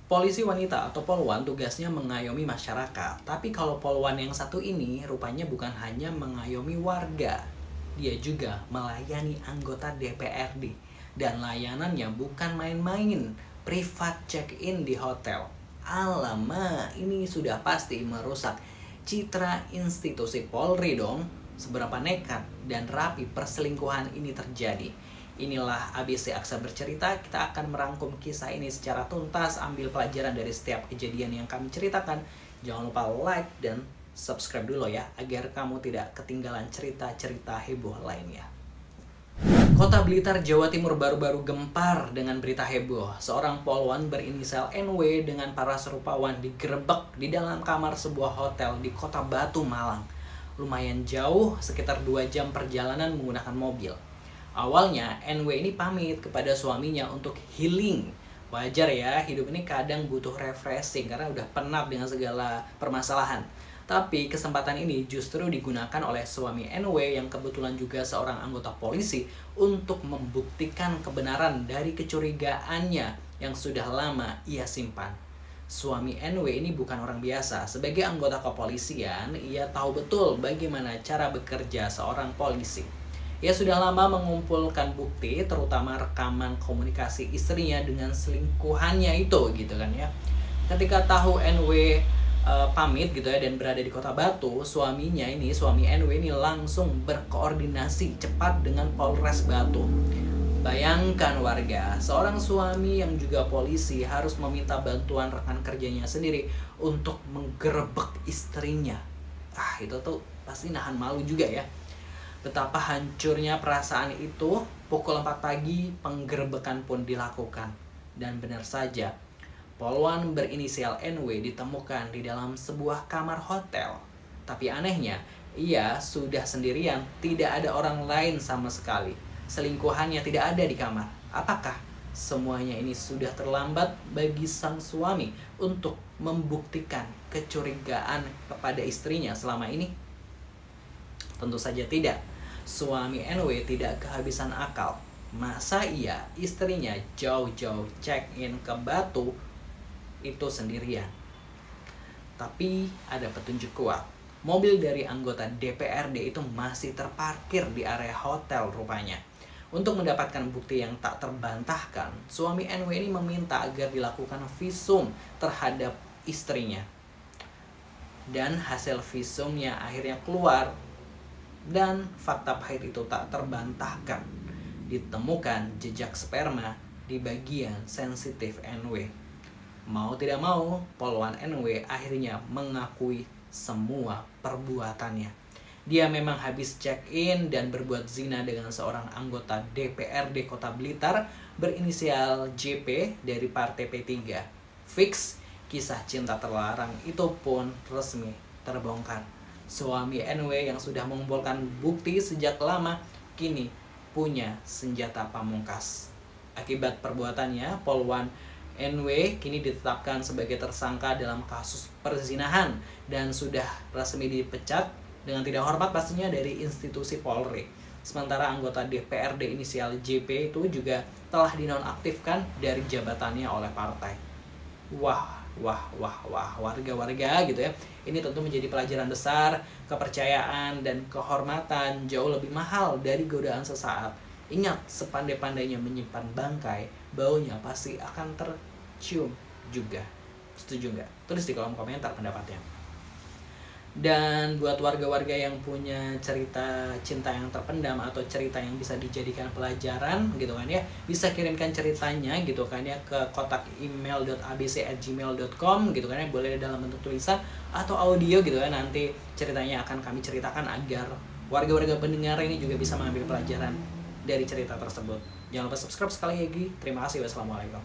Polisi wanita atau polwan tugasnya mengayomi masyarakat. Tapi kalau polwan yang satu ini rupanya bukan hanya mengayomi warga. Dia juga melayani anggota DPRD. Dan layanannya bukan main-main. Privat check-in di hotel. Alamak, ini sudah pasti merusak citra institusi Polri dong. Seberapa nekat dan rapi perselingkuhan ini terjadi. Inilah ABC Aksa Bercerita. Kita akan merangkum kisah ini secara tuntas, ambil pelajaran dari setiap kejadian yang kami ceritakan. Jangan lupa like dan subscribe dulu ya, agar kamu tidak ketinggalan cerita-cerita heboh lainnya. Kota Blitar, Jawa Timur baru-baru gempar dengan berita heboh. Seorang polwan berinisial NW dengan para serupawan digerebek di dalam kamar sebuah hotel di Kota Batu, Malang. Lumayan jauh, sekitar 2 jam perjalanan menggunakan mobil. Awalnya, NW ini pamit kepada suaminya untuk healing. Wajar ya, hidup ini kadang butuh refreshing karena udah penat dengan segala permasalahan. Tapi kesempatan ini justru digunakan oleh suami NW yang kebetulan juga seorang anggota polisi untuk membuktikan kebenaran dari kecurigaannya yang sudah lama ia simpan. Suami NW ini bukan orang biasa. Sebagai anggota kepolisian, ia tahu betul bagaimana cara bekerja seorang polisi. Ia sudah lama mengumpulkan bukti, terutama rekaman komunikasi istrinya dengan selingkuhannya itu, gitu kan ya. Ketika tahu NW pamit gitu ya dan berada di Kota Batu, suami NW ini langsung berkoordinasi cepat dengan Polres Batu. Bayangkan warga, seorang suami yang juga polisi harus meminta bantuan rekan kerjanya sendiri untuk menggerebek istrinya. Itu tuh pasti nahan malu juga ya. Betapa hancurnya perasaan itu, pukul 4 pagi penggerebekan pun dilakukan. Dan benar saja, polwan berinisial NW ditemukan di dalam sebuah kamar hotel. Tapi anehnya, ia sudah sendirian, tidak ada orang lain sama sekali. Selingkuhannya tidak ada di kamar. Apakah semuanya ini sudah terlambat bagi sang suami untuk membuktikan kecurigaan kepada istrinya selama ini? Tentu saja tidak. Suami NW tidak kehabisan akal. Masa iya istrinya jauh-jauh check-in ke Batu itu sendirian? Tapi ada petunjuk kuat. Mobil dari anggota DPRD itu masih terparkir di area hotel rupanya. Untuk mendapatkan bukti yang tak terbantahkan, suami NW ini meminta agar dilakukan visum terhadap istrinya. Dan hasil visumnya akhirnya keluar. Dan fakta pahit itu tak terbantahkan. Ditemukan jejak sperma di bagian sensitif NW. Mau tidak mau, polwan NW akhirnya mengakui semua perbuatannya. Dia memang habis check-in dan berbuat zina dengan seorang anggota DPRD Kota Blitar berinisial JP dari Partai P3. Fix, kisah cinta terlarang itu pun resmi terbongkar. Suami NW yang sudah mengumpulkan bukti sejak lama kini punya senjata pamungkas. Akibat perbuatannya, polwan NW kini ditetapkan sebagai tersangka dalam kasus perzinahan dan sudah resmi dipecat dengan tidak hormat pastinya dari institusi Polri. Sementara anggota DPRD inisial JP itu juga telah dinonaktifkan dari jabatannya oleh partai. Wah, warga-warga gitu ya. Ini tentu menjadi pelajaran besar, kepercayaan dan kehormatan jauh lebih mahal dari godaan sesaat. Ingat, sepandai-pandainya menyimpan bangkai, baunya pasti akan tercium juga. Setuju nggak? Tulis di kolom komentar pendapatnya. Dan buat warga-warga yang punya cerita cinta yang terpendam atau cerita yang bisa dijadikan pelajaran gitu kan ya, bisa kirimkan ceritanya gitu kan ya ke kotak email.abc@gmail.com gitu kan ya, boleh dalam bentuk tulisan atau audio gitu kan, nanti ceritanya akan kami ceritakan agar warga-warga pendengar ini juga bisa mengambil pelajaran dari cerita tersebut. Jangan lupa subscribe sekali lagi. Terima kasih. Wassalamualaikum.